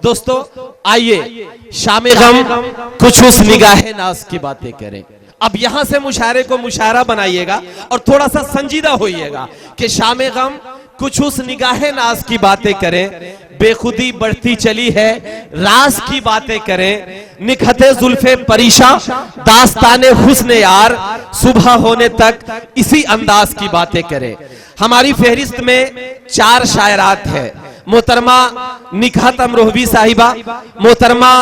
दोस्तों आइए शामे गम कुछ उस निगाहे नाज की बातें करें। अब यहां से मुशायरे को मुशायरा बनाइएगा और थोड़ा सा संजीदा होइएगा कि शामे गम कुछ उस निगाहे नाज की बातें करें, बेखुदी बढ़ती चली है राज की बातें करें, निखते जुल्फे परीशा दास्ताने हुस्न यार, सुबह होने तक इसी अंदाज की बातें करें। हमारी फहरिस्त में 4 शायरात है। मोहतरमा निकहत अमरोहवी साहिबा, मोहतरमा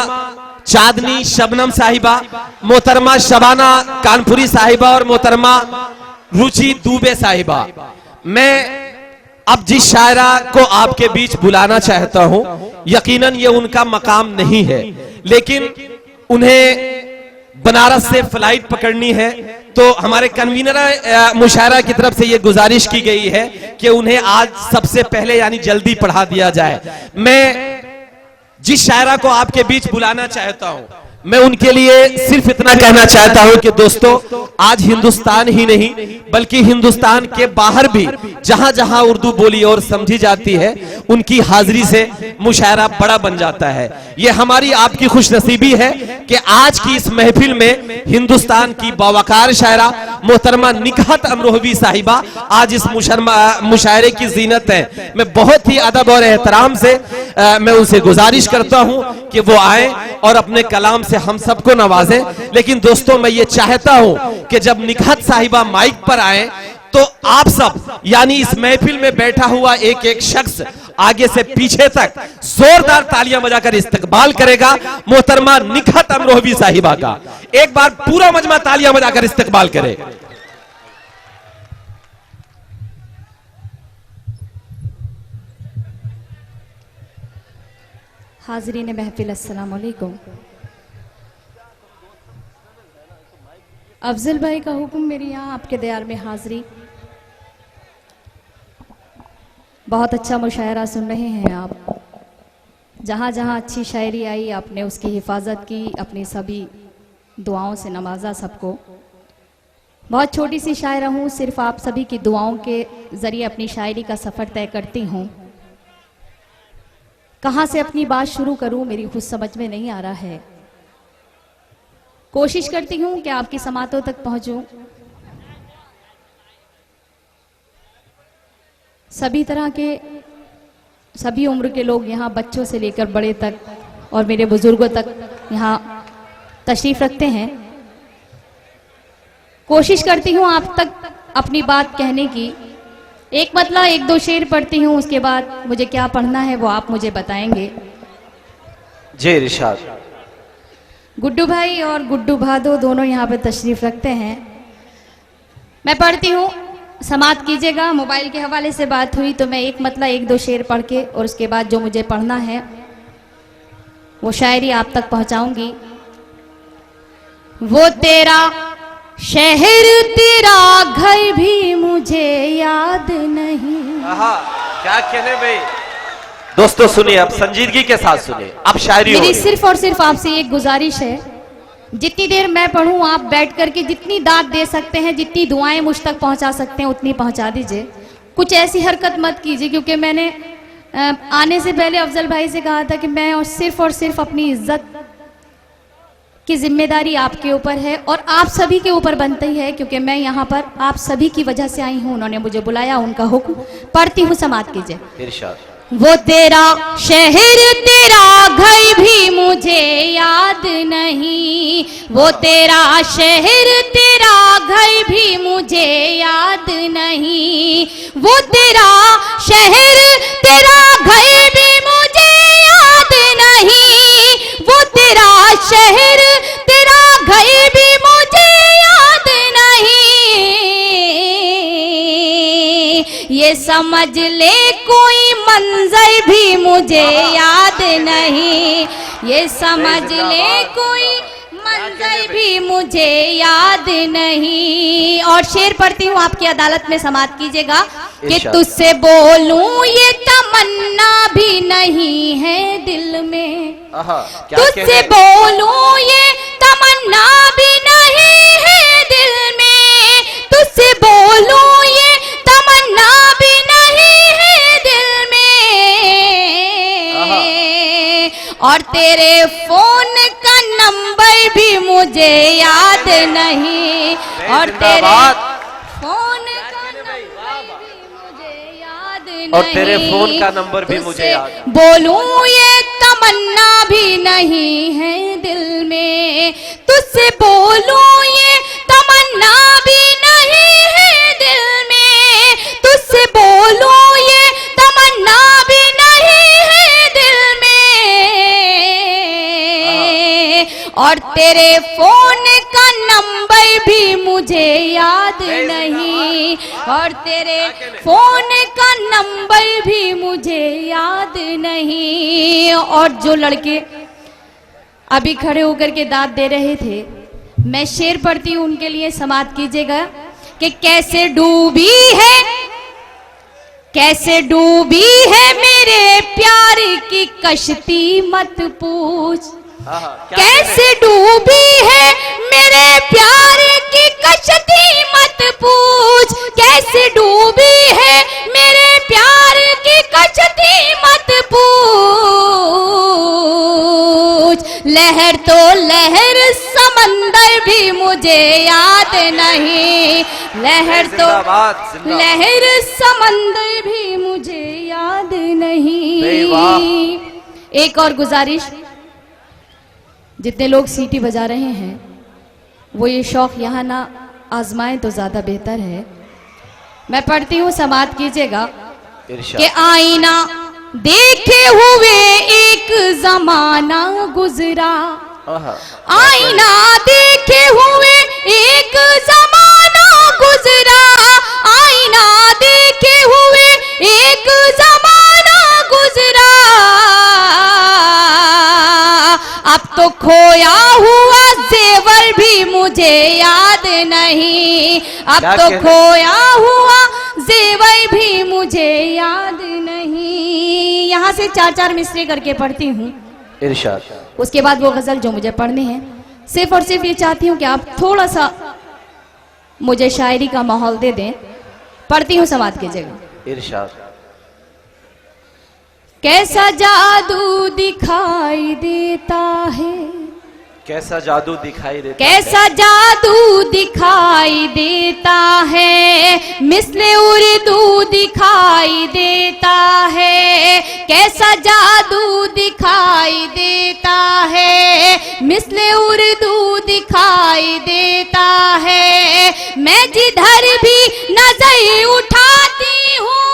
चांदनी शबनम साहिबा, मोहतरमा शबाना कानपुरी साहिबा और मोहतरमा रुचि दुबे साहिबा। मैं अब जिस शायरा को आपके बीच बुलाना चाहता हूं, यकीनन ये उनका मकाम नहीं है, लेकिन उन्हें बनारस से फ्लाइट पकड़नी है, तो हमारे कन्वीनर मुशायरा की तरफ से ये गुजारिश की गई है कि उन्हें आज सबसे पहले यानी जल्दी पढ़ा दिया जाए। मैं जिस शायरा को आपके बीच बुलाना चाहता हूं, मैं उनके लिए सिर्फ इतना कहना चाहता हूं कि दोस्तों आज हिंदुस्तान ही नहीं बल्कि हिंदुस्तान के बाहर भी जहां जहां उर्दू बोली और समझी जाती है, उनकी हाजिरी से मुशायरा बड़ा बन जाता है। यह हमारी आपकी खुशनसीबी है कि आज की इस महफिल में हिंदुस्तान की बावकार शायरा मोहतरमा निकहत अमरोहवी साहिबा आज इस मुशायरे की जीनत है। मैं बहुत ही अदब और एहतराम से मैं उनसे गुजारिश करता हूं कि वो आए और अपने कलाम से हम सबको नवाजें। लेकिन दोस्तों मैं ये चाहता हूं कि जब निकहत साहिबा माइक पर आए तो आप सब यानी इस महफिल में बैठा हुआ एक एक शख्स आगे से पीछे तक जोरदार तालियां बजाकर इस्तकबाल करेगा मोहतरमा निकहत अमरोहवी साहिबा का। एक बार पूरा मजमा तालियां बजाकर इस्तकबाल करे। हाज़रीन महफिल अस्सलाम वालेकुम। अफजल भाई का हुक्म मेरी यहाँ आपके दयार में हाजिरी। बहुत अच्छा मुशायरा सुन रहे हैं आप। जहाँ जहाँ अच्छी शायरी आई आपने उसकी हिफाजत की, अपनी सभी दुआओं से नवाजा सबको। बहुत छोटी सी शायरा हूँ, सिर्फ आप सभी की दुआओं के ज़रिए अपनी शायरी का सफ़र तय करती हूँ। कहाँ से अपनी बात शुरू करूँ मेरी खुद समझ में नहीं आ रहा है। कोशिश करती हूँ कि आपकी समातों तक पहुँचूँ। सभी तरह के सभी उम्र के लोग यहाँ, बच्चों से लेकर बड़े तक और मेरे बुजुर्गों तक यहाँ तशरीफ रखते हैं। कोशिश करती हूँ आप तक अपनी बात कहने की। एक मतलब 1-2 शेर पढ़ती हूँ, उसके बाद मुझे क्या पढ़ना है वो आप मुझे बताएंगे। जी इरशाद। गुड्डू भाई और गुड्डू भादो दोनों यहाँ पे तशरीफ रखते हैं। मैं पढ़ती हूँ, समात कीजिएगा। मोबाइल के हवाले से बात हुई तो मैं एक मतलब 1-2 शेर पढ़ के और उसके बाद जो मुझे पढ़ना है वो शायरी आप तक पहुँचाऊंगी। वो तेरा शहर तेरा घर भी मुझे याद नहीं। क्या कहने भाई। दोस्तों सुनिए, अब संजीदगी के साथ सुनिए, अब शायरी मेरी सिर्फ और सिर्फ आपसे एक गुजारिश है, जितनी देर मैं पढ़ूं आप बैठ करके जितनी दाद दे सकते हैं, जितनी दुआएं मुझ तक पहुंचा सकते हैं उतनी पहुंचा दीजिए। कुछ ऐसी हरकत मत कीजिए, क्योंकि मैंने आने से पहले अफजल भाई से कहा था कि मैं और सिर्फ अपनी इज्जत की जिम्मेदारी आपके ऊपर है और आप सभी के ऊपर बनती है, क्योंकि मैं यहाँ पर आप सभी की वजह से आई हूँ। उन्होंने मुझे बुलाया, उनका हुक्म पढ़ती हूँ, समात कीजिए। वो तेरा शहर तेरा घर भी मुझे याद नहीं, वो तेरा शहर तेरा घर भी मुझे याद नहीं, वो तेरा शहर तेरा घर भी मुझे याद नहीं, वो तेरा शहर तेरा घर भी मुझे याद नहीं। ये समझ ले कोई मंजर भी मुझे याद नहीं, ये समझ ले कोई मंजर भी मुझे याद नहीं। और शेर पढ़ती हूँ, आपकी अदालत में समात कीजिएगा कि तुझसे बोलूं ये तमन्ना भी नहीं है दिल में, तुझसे बोलूं ये तमन्ना भी नहीं है दिल में, तुझसे बोलूं ये तमन्ना भी नहीं है दिल में। तेरे फोन का नंबर भी मुझे याद नहीं, और तेरे फोन का नंबर भी मुझे याद नहीं, और तेरे फोन का नंबर भी मुझे याद, बोलूं ये तमन्ना भी नहीं है दिल में, तुझसे बोलूं ये तमन्ना भी नहीं है दिल में, तुझसे बोलूं ये तमन्ना भी नहीं है दिल में, और तेरे फोन का नंबर भी मुझे याद नहीं, और तेरे फोन का नंबर भी मुझे याद नहीं। और जो लड़के अभी खड़े होकर के दाद दे रहे थे, मैं शेर पढ़ती हूं, उनके लिए समाप्त कीजिएगा कि कैसे डूबी है, कैसे डूबी है मेरे प्यार की कश्ती मत पूछ, कैसे डूबी है मेरे प्यार की कश्ती मत पूछ, कैसे डूबी है मेरे प्यार की कश्ती मत पूछ, लहर तो लहर समंदर भी मुझे याद नहीं, लहर तो लहर समंदर भी मुझे याद नहीं। एक और गुजारिश, जितने लोग सीटी बजा रहे हैं वो ये शौक यहाँ ना आजमाएं तो ज्यादा बेहतर है। मैं पढ़ती हूँ, समाप्त कीजिएगा कि आईना देखे हुए एक जमाना गुजरा, आईना देखे हुए एक जमाना गुजरा, आईना देखे हुए एक जमाना गुजरा, अब तो खोया हुआ जेवर भी मुझे याद नहीं, अब तो खोया हुआ जेवर भी मुझे याद नहीं। यहाँ से 4-4 मिसरे करके पढ़ती हूँ, इरशाद। उसके बाद वो गजल जो मुझे पढ़नी है, सिर्फ और सिर्फ ये चाहती हूँ कि आप थोड़ा सा मुझे शायरी का माहौल दे दें। पढ़ती हूँ, समाप्त कीजिएगा। इरशाद। कैसा जादू दिखाई देता है, कैसा जादू दिखाई देता, कैसा जादू दिखाई देता है, मिस्ले उर्दू दिखाई देता है, कैसा जादू दिखाई देता है, मिस्ले उर्दू दिखाई देता है, मैं जिधर भी नजर उठाती हूँ,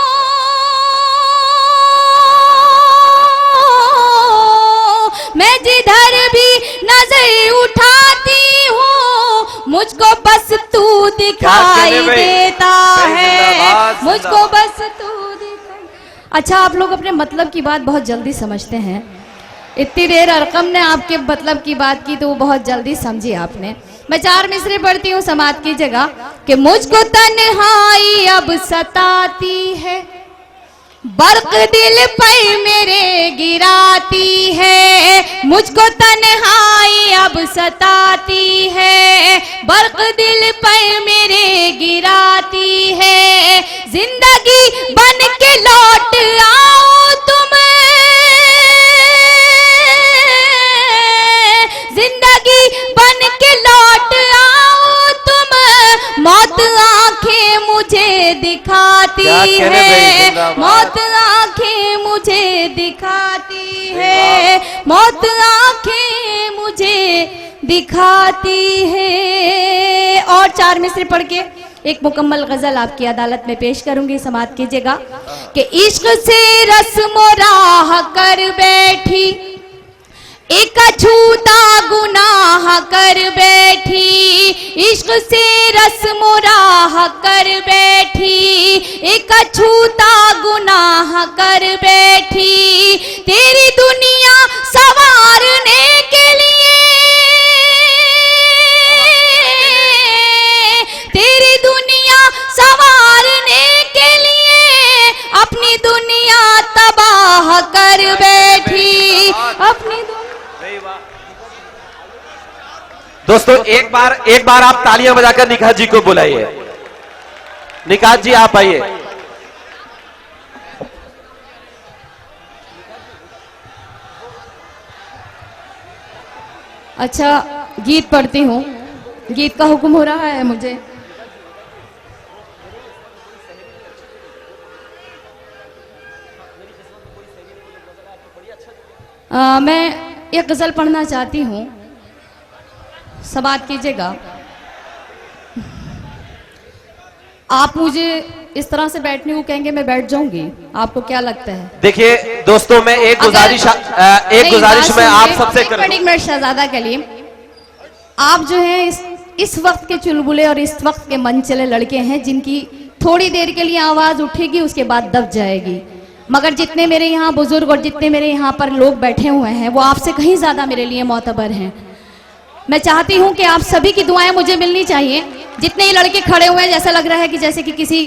मैं जिधर भी नजर उठाती हूँ, मुझको बस तू दिखाई देता है, मुझको बस तू दिखाई। अच्छा, आप लोग अपने मतलब की बात बहुत जल्दी समझते हैं। इतनी देर अरकम ने आपके मतलब की बात की तो वो बहुत जल्दी समझी आपने। मैं 4 मिसरे पढ़ती हूँ, समाप्त कीजिएगा कि मुझको तन्हाई अब सताती है, बर्क दिल पर मेरे गिराती है, मुझको तन्हाई अब सताती है, बर्क दिल पर मेरे गिराती है, जिंदगी बन के लौट आओ तुम, जिंदगी बन के लौट आओ तुम, मौत आंखें मुझे दिखाती है, मौत आंखें मुझे दिखाती है, मौत आंखें मुझे दिखाती है। और 4 मिसरे पढ़ के एक मुकम्मल गजल आपकी अदालत में पेश करूंगी, समाप्त कीजिएगा कि इश्क से रस्म राह कर बैठी, एक अछूता गुनाह कर बैठी, इश्क से रस्म राह कर बैठी, एक अछूता गुनाह कर बैठी, तेरी दुनिया संवारने के लिए, तेरी दुनिया संवारने के लिए अपनी दुनिया तबाह कर बैठी, अपनी दोस्तों एक बार आप तालियां बजाकर निकात जी को बुलाइए। निकात जी आप आइए। अच्छा, गीत पढ़ती हूँ। गीत का हुक्म हो रहा है मुझे। मैं एक गजल पढ़ना चाहती हूँ, समाप्त कीजिएगा। आप मुझे इस तरह से बैठने को कहेंगे, मैं बैठ जाऊंगी। आपको क्या लगता है? देखिए दोस्तों, मैं एक गुजारिश मैं आप सबसे करूं। एक मिनट शहजादा कलीम, आप जो है इस वक्त के चुलबुले और इस वक्त के मन चले लड़के हैं, जिनकी थोड़ी देर के लिए आवाज उठेगी, उसके बाद दब जाएगी। मगर जितने मेरे यहाँ बुजुर्ग और जितने मेरे यहाँ पर लोग बैठे हुए हैं, वो आपसे कहीं ज्यादा मेरे लिए मोतबर हैं। मैं चाहती हूं कि आप सभी की दुआएं मुझे मिलनी चाहिए। जितने ही लड़के खड़े हुए हैं, जैसा लग रहा है कि जैसे कि किसी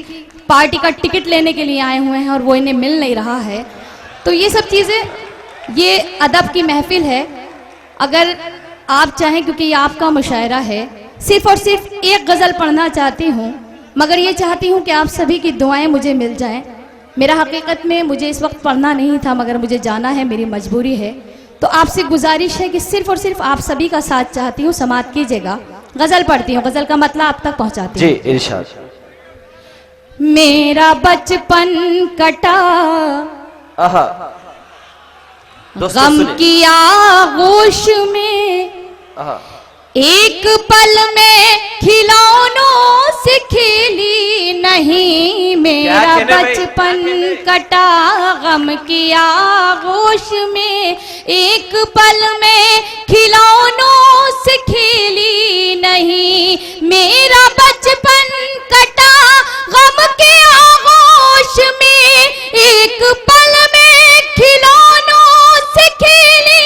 पार्टी का टिकट लेने के लिए आए हुए हैं और वो इन्हें मिल नहीं रहा है। तो ये सब चीजें, ये अदब की महफिल है। अगर आप चाहें, क्योंकि ये आपका मुशायरा है, सिर्फ और सिर्फ एक गजल पढ़ना चाहती हूँ, मगर ये चाहती हूँ कि आप सभी की दुआएं मुझे मिल जाएं। मेरा हकीकत में मुझे इस वक्त पढ़ना नहीं था, मगर मुझे जाना है, मेरी मजबूरी है। तो आपसे गुजारिश है कि सिर्फ और सिर्फ आप सभी का साथ चाहती हूँ, समाप्त कीजिएगा। गजल पढ़ती हूँ, गजल का मतलब आप तक पहुंचाती हूँ। जी इरशाद। मेरा बचपन कटा गम की आगोश में, एक पल में खिलौनों से खेली नहीं। मेरा बचपन कटा गम की आगोश में, एक पल में खिलौनों से खेली नहीं। मेरा बचपन कटा गम के आगोश में, एक पल में खिलौनों से खेली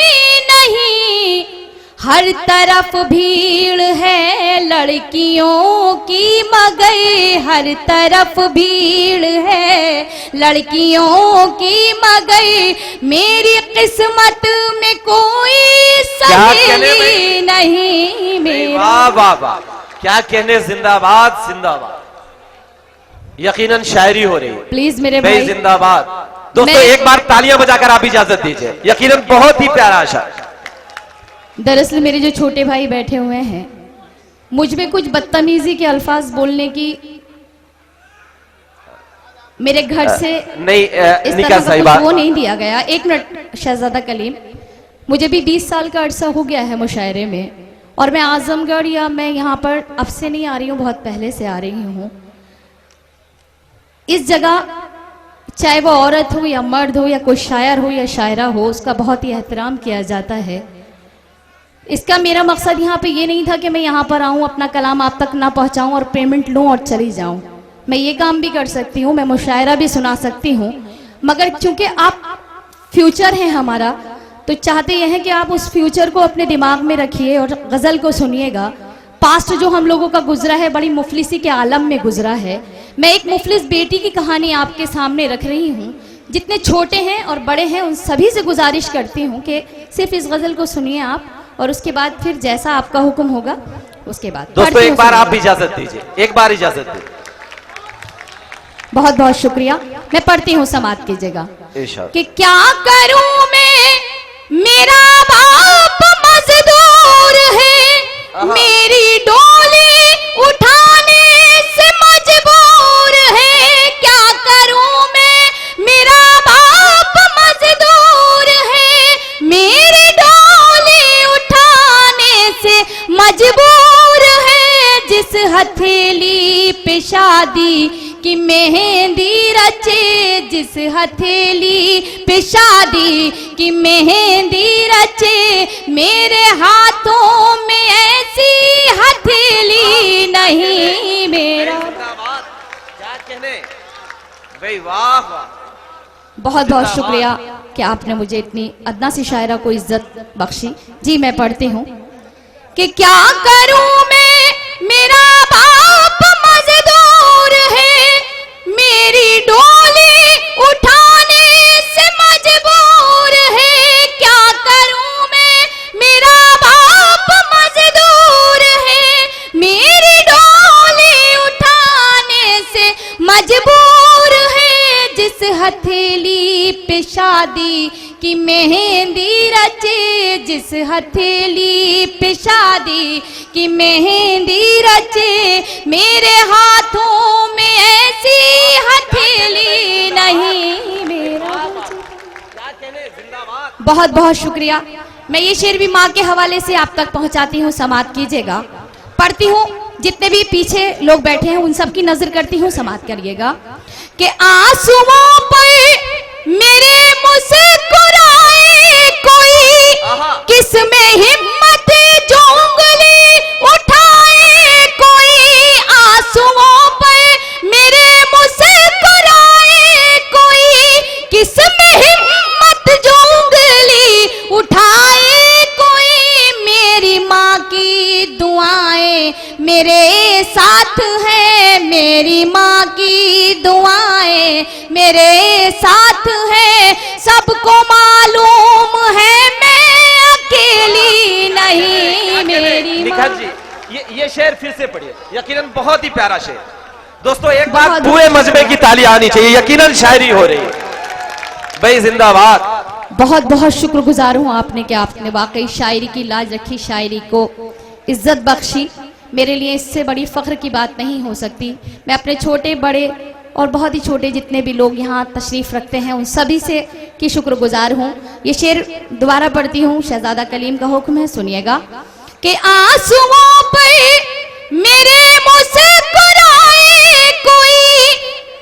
नहीं। हर तरफ भीड़ है लड़कियों की मगर, हर तरफ भीड़ है लड़कियों की मगर, मेरी किस्मत में कोई सहेली नहीं। मेरा वाह वाह वाह, क्या कहने, जिंदाबाद जिंदाबाद। यकीनन शायरी हो रही है। प्लीज मेरे भाई जिंदाबाद। दोस्तों एक बार तालियां बजाकर आप इजाजत दीजिए। यकीनन बहुत ही प्यारा शायर। दरअसल मेरे जो छोटे भाई बैठे हुए हैं, मुझ में कुछ बदतमीजी के अल्फाज बोलने की मेरे घर से नहीं इस तरह का वो नहीं दिया गया। एक मिनट शहजादा कलीम, मुझे भी 20 साल का अरसा हो गया है मुशायरे में, और मैं आजमगढ़ या मैं यहाँ पर अब से नहीं आ रही हूँ, बहुत पहले से आ रही हूँ। इस जगह चाहे वो औरत हो या मर्द हो या कोई शायर हो या शायरा हो, उसका बहुत ही एहतराम किया जाता है। इसका मेरा मकसद यहाँ पे ये नहीं था कि मैं यहाँ पर आऊँ, अपना कलाम आप तक ना पहुँचाऊँ और पेमेंट लूँ और चली जाऊँ। मैं ये काम भी कर सकती हूँ, मैं मुशायरा भी सुना सकती हूँ, मगर चूंकि आप फ्यूचर हैं हमारा, तो चाहते यह है कि आप उस फ्यूचर को अपने दिमाग में रखिए और गज़ल को सुनिएगा। पास्ट जो हम लोगों का गुजरा है, बड़ी मुफलिसी के आलम में गुजरा है। मैं एक मुफलिस बेटी की कहानी आपके सामने रख रही हूँ। जितने छोटे हैं और बड़े हैं, उन सभी से गुजारिश करती हूँ कि सिर्फ इस गज़ल को सुनिए आप, और उसके बाद फिर जैसा आपका हुक्म होगा उसके बाद। दोस्तों एक बार आप इजाजत दीजिए, एक बार इजाजत दीजिए। बहुत बहुत शुक्रिया। मैं पढ़ती हूँ, समाप्त कीजिएगा। कि क्या करूं मैं, मेरा बाप मजदूर है, मेरी डोली उठाने से मजबूर है। क्या करूं मैं, मेरा बाप मजदूर है, मेरी डोली उठाने से मजबूर है। जिस हथेली पे शादी की मेहंदी रचे, जिस हथेली पे शादी की मेहंदी रचे, मेरे हाथों में ऐसी हथेली नहीं। मेरा क्या कहने भाई, वाह वाह। बहुत बहुत शुक्रिया कि आपने मुझे इतनी अदना सी शायरा को इज्जत बख्शी। जी मैं पढ़ती हूँ कि क्या करूं मैं, मेरा बाप मजदूर है, मेरी डोली उठाने से मजबूर है। क्या करूं मैं, मेरा बाप मजदूर है, मेरी डोली उठाने से मजबूर है। जिस हथेली पे शादी कि मेहंदी रचे जिस हथेली पे शादी, कि मेहंदी रचे मेरे हाथों में ऐसी हथेली नहीं मेरा। बहुत बहुत शुक्रिया। मैं ये शेर भी माँ के हवाले से आप तक पहुंचाती हूँ, समाप्त कीजिएगा। पढ़ती हूँ, जितने भी पीछे लोग बैठे हैं उन सब की नजर करती हूँ, समाप्त करिएगा। कि आंसुओं पर मेरे मुस्कुराए कोई, किसमें हिम्मत जो उंगली उठाए कोई, आंसुओं पर मेरे मुस्कुराए कोई, किसमें हिम्मत जो उंगली उठाए कोई, मेरी माँ की दुआएं मेरे साथ है, मेरी माँ की दुआएं मेरे साथ है, सबको मालूम है मैं अकेली नहीं मेरी माँ। निखात जी ये शेर फिर से पढ़िए, यकीनन बहुत ही प्यारा शेर। दोस्तों एक बार पूरे मजमे की ताली आनी चाहिए, यकीनन शायरी हो रही है भाई, जिंदाबाद। बहुत बहुत शुक्रगुजार हूँ आपने कि आपने वाकई शायरी की लाज रखी, शायरी को इज्जत बख्शी। मेरे लिए इससे बड़ी फख्र की बात नहीं हो सकती। मैं अपने छोटे बड़े और बहुत ही छोटे जितने भी लोग यहाँ तशरीफ रखते हैं उन सभी से की शुक्रगुजार हूँ। ये शेर दोबारा पढ़ती हूँ, शहजादा कलीम का हुक्म है, सुनिएगा। कि आंसुओं पर मेरे मुस्कुराए कोई,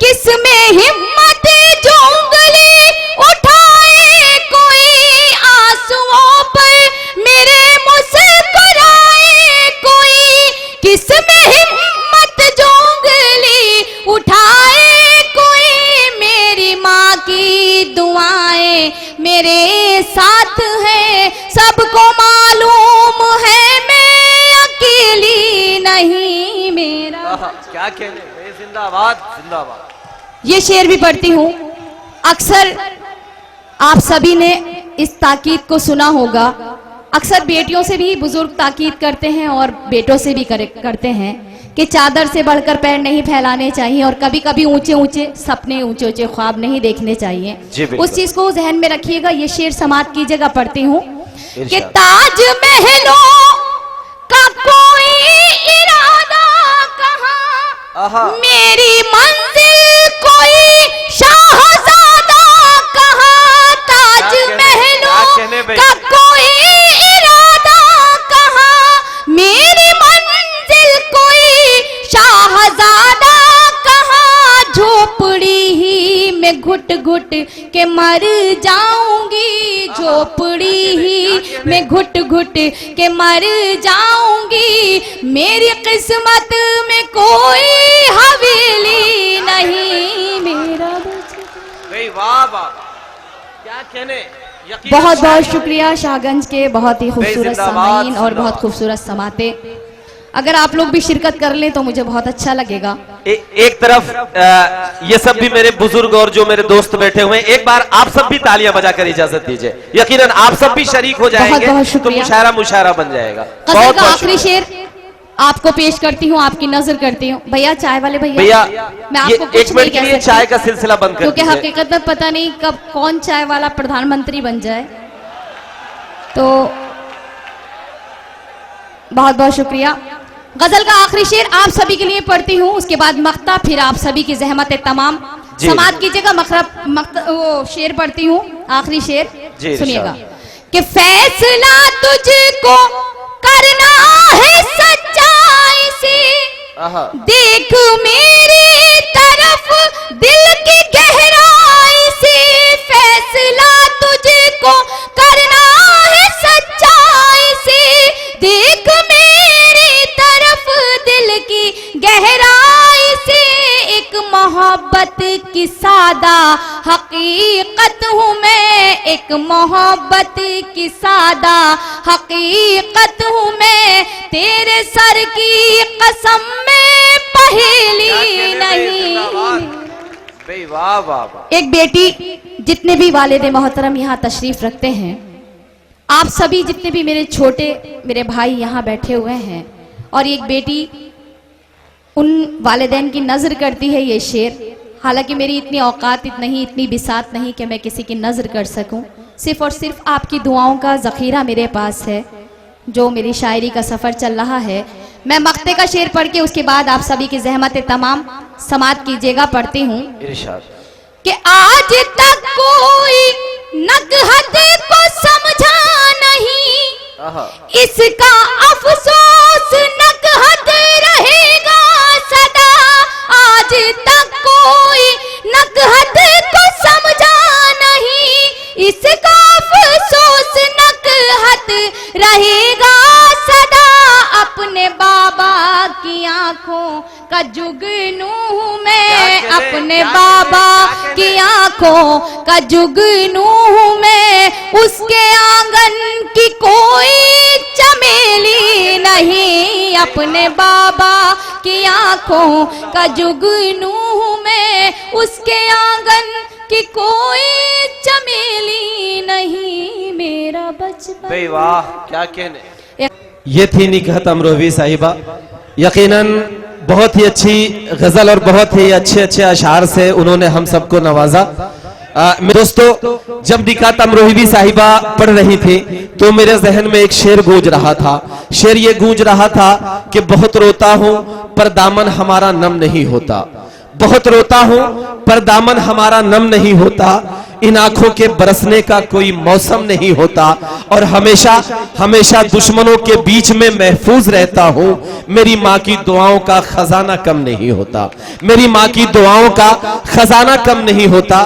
किसमें हिम्मत जो उंगली उठाए कोई, आंसुओं पर मेरे मुस्कुराए कोई, किसमें हिम्मत जो उंगली उठाए कोई, मेरी माँ की दुआएं मेरे साथ है, सबको मालूम है मैं अकेली नहीं मेरा। क्या कहने, जिंदाबाद जिंदाबाद। ये शेर भी पढ़ती हूँ। अक्सर आप सभी ने इस ताकीद को सुना होगा, अक्सर बेटियों से भी बुजुर्ग ताकीद करते हैं और बेटों से भी करते हैं कि चादर से बढ़कर पैर नहीं फैलाने चाहिए और कभी कभी ऊंचे ऊंचे सपने, ऊंचे ऊंचे ख्वाब नहीं देखने चाहिए। उस चीज को जहन में रखिएगा। ये शेर समाप्त कीजिएगा, पढ़ती हूँ। कि ताज महलों का कोई इरादा कहाँ, मेरी मंजिल कोई शाहजादा कहाँ, ताज महलों का कोई इरादा कहाँ, मेरी मंजिल कोई शाहजादा कहाँ, झोपड़ी ही में घुट घुट के मर जाऊंगी, झोपड़ी ही में घुट घुट के मर जाऊंगी, मेरी किस्मत में कोई हवेली नहीं मेरा। वाह वाह, क्या कहने। बहुत बहुत शुक्रिया शाहगंज के बहुत ही खूबसूरत सामाईन और बहुत खूबसूरत समाते। अगर आप लोग भी शिरकत कर लें तो मुझे बहुत अच्छा लगेगा। एक तरफ ये सब भी मेरे बुजुर्ग और जो मेरे दोस्त बैठे हुए हैं, एक बार आप सब भी तालियां बजाकर इजाजत दीजिए, यकीनन आप सब भी शरीक हो जाएंगे तो मुशायरा बन जाएगा। गजल का आखिरी शेर आपको पेश करती हूँ, आपकी नजर करती हूँ। भैया चाय वाले भैया, मैं आपको कुछ नहीं कह सकती चाय का सिलसिला बंद कर, क्योंकि हकीकत में पता नहीं कब कौन चाय वाला प्रधानमंत्री बन जाए। तो बहुत बहुत शुक्रिया। गजल का आखिरी शेर आप सभी के लिए पढ़ती हूँ, उसके बाद मख्ता, फिर आप सभी की जहमत तमाम समाप्त कीजिएगा। वो शेर पढ़ती हूँ, आखिरी शेर सुनिएगा। कि फैसला तुझको करना है सच्चाई से, देख मेरी तरफ दिल की गहराई से, फैसला तुझको करना है सच्चाई से, देख मेरी तरफ दिल की गहराई से, एक मोहब्बत की सादा हकीकत हूँ मैं, एक मोहब्बत की सादा हकीकत हूँ मैं, तेरे सर की कसम में पहेली नहीं। वाह वाह। एक बेटी, जितने भी वालिद मोहतरम यहाँ तशरीफ रखते हैं, आप सभी जितने भी मेरे छोटे मेरे भाई यहाँ बैठे हुए हैं, और एक बेटी उन वालिदैन की नजर करती है ये शेर। हालांकि मेरी इतनी औकात नहीं, इतनी बिसात नहीं कि मैं किसी की नजर कर सकूं, सिर्फ और सिर्फ आपकी दुआओं का ज़ख़ीरा मेरे पास है, जो मेरी शायरी का सफ़र चल रहा है। मैं मक्ते का शेर पढ़ के उसके बाद आप सभी की ज़हमत तमाम समात कीजिएगा। पढ़ती हूँ कि आज तक कोई नकहत को समझा नहीं, इसका अफसोस नकहत रहेगा सदा। आज तक कोई नकहत को समझा नहीं, इसका अफसोस नकहत रहेगा सदा। अपने बाबा की आंखों का जुगनू हूं मैं, अपने बाबा की आंखों का जुगनू हूं मैं। उसके आंगन की कोई चमेली नहीं, अपने बाबा की आंखों का जुगनू हूं मैं। उसके आंगन की कोई चमेली नहीं, मेरा बचपन। वाह, क्या कहने। ये थी निकहत अमरोही साहिबा। यकीनन बहुत ही अच्छी गजल और बहुत ही अच्छे अच्छे अशार से उन्होंने हम सबको नवाजा। मेरे दोस्तों, जब निकहत अमरोही साहिबा पढ़ रही थी तो मेरे जहन में एक शेर गूंज रहा था। शेर ये गूंज रहा था कि बहुत रोता हूं पर दामन हमारा नम नहीं होता, बहुत रोता हूं पर दामन हमारा नम नहीं होता। इन आंखों के बरसने का कोई मौसम नहीं होता और हमेशा हमेशा दुश्मनों के बीच में महफूज रहता हूं। मेरी माँ की दुआओं का खजाना कम नहीं होता, मेरी माँ की दुआओं का खजाना कम नहीं होता।